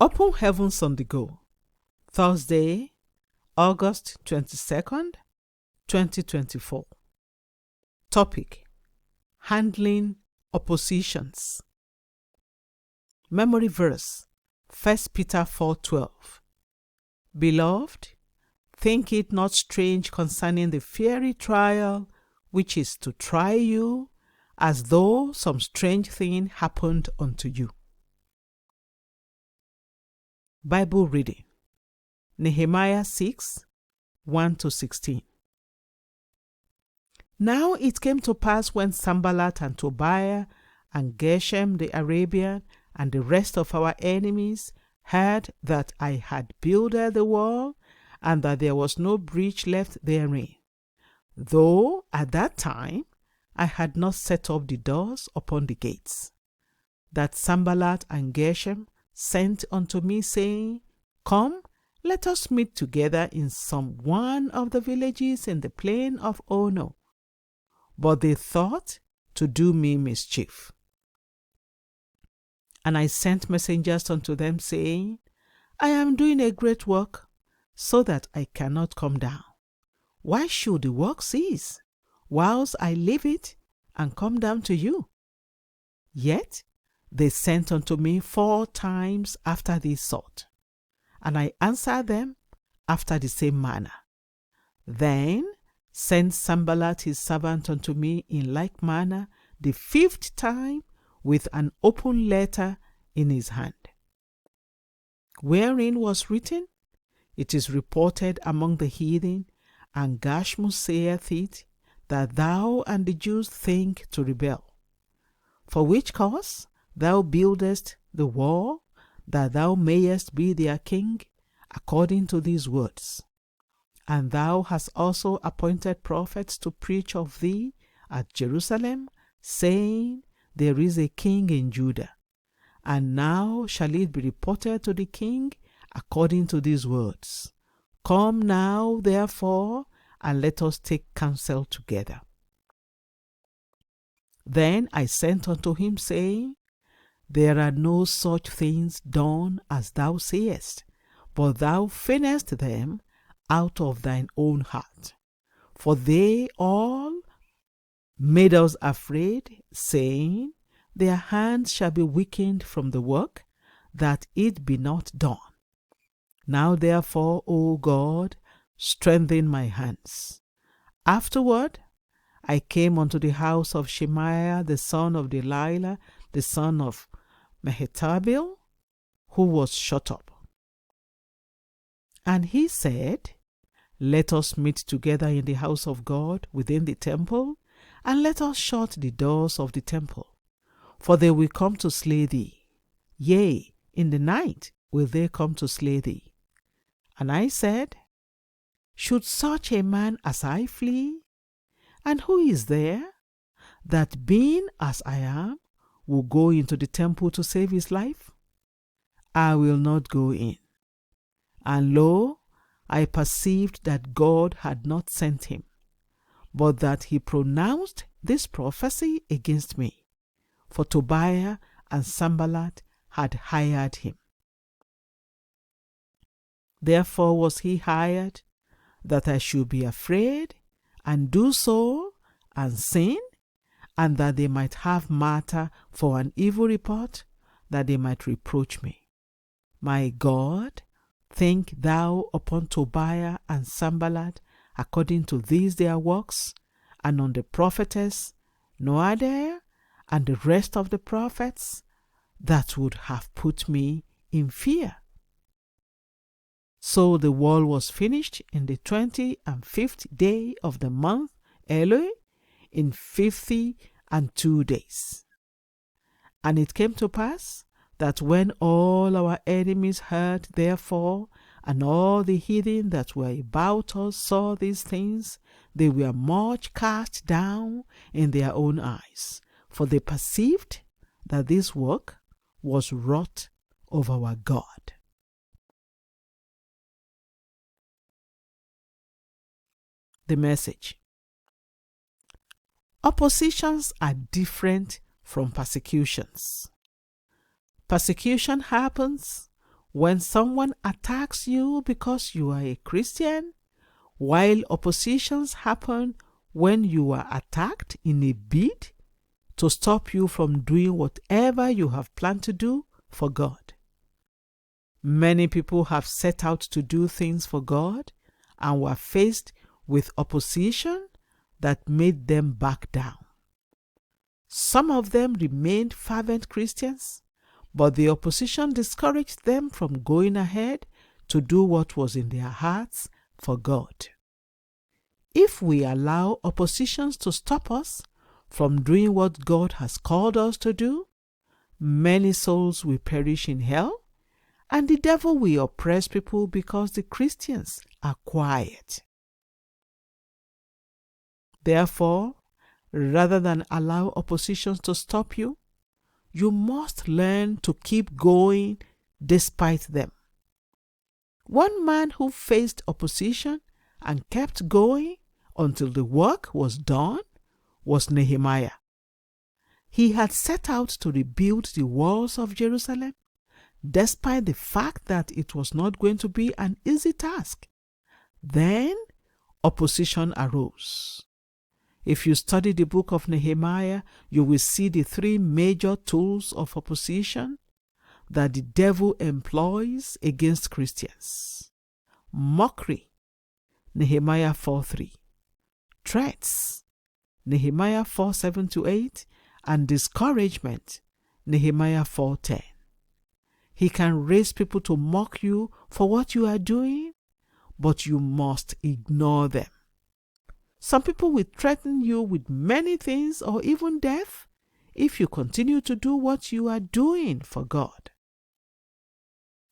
Open Heavens on the Go, Thursday, August 22nd, 2024. Topic: Handling Oppositions. Memory verse: 1 Peter 4:12. Beloved, think it not strange concerning the fiery trial which is to try you, as though some strange thing happened unto you. Bible reading: Nehemiah 6:1-16. Now it came to pass when Sanballat and Tobiah and Geshem the Arabian and the rest of our enemies heard that I had builded the wall, and that there was no breach left therein, though at that time I had not set up the doors upon the gates, that Sanballat and Geshem sent unto me, saying, Come, let us meet together in some one of the villages in the plain of Ono. But they thought to do me mischief. And I sent messengers unto them, saying, I am doing a great work, so that I cannot come down. Why should the work cease, whilst I leave it and come down to you? Yet they sent unto me 4 times after this sort, and I answered them after the same manner. Then sent Sanballat his servant unto me in like manner the 5th time, with an open letter in his hand, wherein was written, It is reported among the heathen, and Gashmu saith it, that thou and the Jews think to rebel. For which cause thou buildest the wall, that thou mayest be their king, according to these words. And thou hast also appointed prophets to preach of thee at Jerusalem, saying, There is a king in Judah. And now shall it be reported to the king according to these words. Come now, therefore, and let us take counsel together. Then I sent unto him, saying, There are no such things done as thou sayest, but thou feignest them out of thine own heart. For they all made us afraid, saying, Their hands shall be weakened from the work, that it be not done. Now therefore, O God, strengthen my hands. Afterward I came unto the house of Shemaiah the son of Delilah, the son of Mehetabel, who was shut up. And he said, Let us meet together in the house of God within the temple, and let us shut the doors of the temple, for they will come to slay thee. Yea, in the night will they come to slay thee. And I said, Should such a man as I flee? And who is there that, being as I am, will go into the temple to save his life? I will not go in. And lo, I perceived that God had not sent him, but that he pronounced this prophecy against me, for Tobiah and Sanballat had hired him. Therefore was he hired, that I should be afraid, and do so, and sin, and that they might have matter for an evil report, that they might reproach me. My God, think thou upon Tobiah and Sanballat according to these their works, and on the prophetess Noadiah and the rest of the prophets, that would have put me in fear. So the wall was finished in the 25th day of the month Elul, in 52 days. And it came to pass that when all our enemies heard therefore, and all the heathen that were about us saw these things, they were much cast down in their own eyes, for they perceived that this work was wrought of our God. The message: Oppositions are different from persecutions. Persecution happens When someone attacks you because you are a Christian, while oppositions happen when you are attacked in a bid to stop you from doing whatever you have planned to do for God. Many people have set out to do things for God and were faced with opposition that made them back down. Some of them remained fervent Christians, but the opposition discouraged them from going ahead to do what was in their hearts for God. If we allow oppositions to stop us from doing what God has called us to do, many souls will perish in hell, and the devil will oppress people because the Christians are quiet. Therefore, rather than allow oppositions to stop you, you must learn to keep going despite them. One man who faced opposition and kept going until the work was done was Nehemiah. He had set out to rebuild the walls of Jerusalem, despite the fact that it was not going to be an easy task. Then opposition arose. If you study the book of Nehemiah, you will see the three major tools of opposition that the devil employs against Christians: mockery, Nehemiah 4:3, threats, Nehemiah 4:7-8, and discouragement, Nehemiah 4:10. He can raise people to mock you for what you are doing, but you must ignore them. Some people will threaten you with many things or even death if you continue to do what you are doing for God.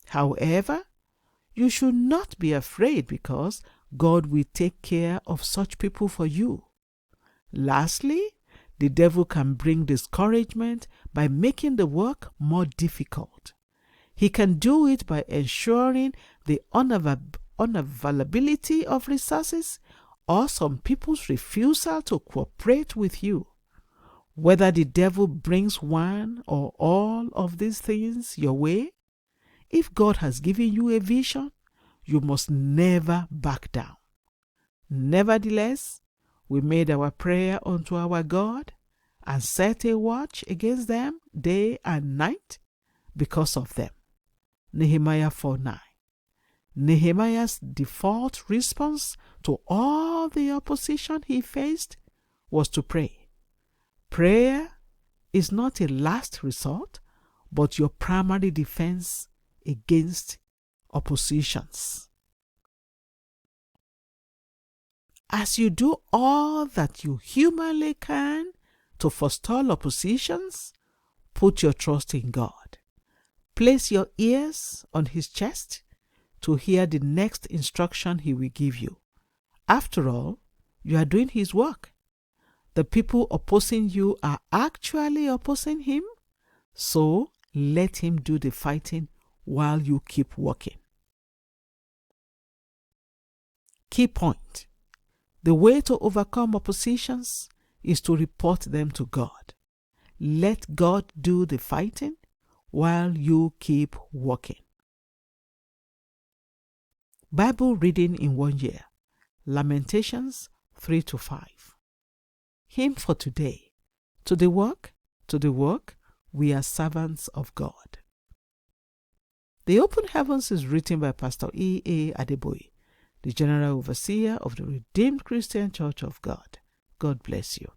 However, you should not be afraid because God will take care of such people for you. Lastly, the devil can bring discouragement by making the work more difficult. He can do it by ensuring the unavailability of resources or some people's refusal to cooperate with you. Whether the devil brings one or all of these things your way, if God has given you a vision, you must never back down. Nevertheless, we made our prayer unto our God and set a watch against them day and night because of them. Nehemiah 4:9. Nehemiah's default response to all the opposition he faced was to pray. Prayer is not a last resort, but your primary defense against oppositions. As you do all that you humanly can to forestall oppositions, put your trust in God. Place your ears on His chest to hear the next instruction He will give you. After all, you are doing His work. The people opposing you are actually opposing Him, so let Him do the fighting while you keep working. Key point: the way to overcome oppositions is to report them to God. Let God do the fighting while you keep working. Bible reading in 1 year. Lamentations 3-5. Hymn for today. To the work, we are servants of God. The Open Heavens is written by Pastor E.A. Adeboye, the General Overseer of the Redeemed Christian Church of God. God bless you.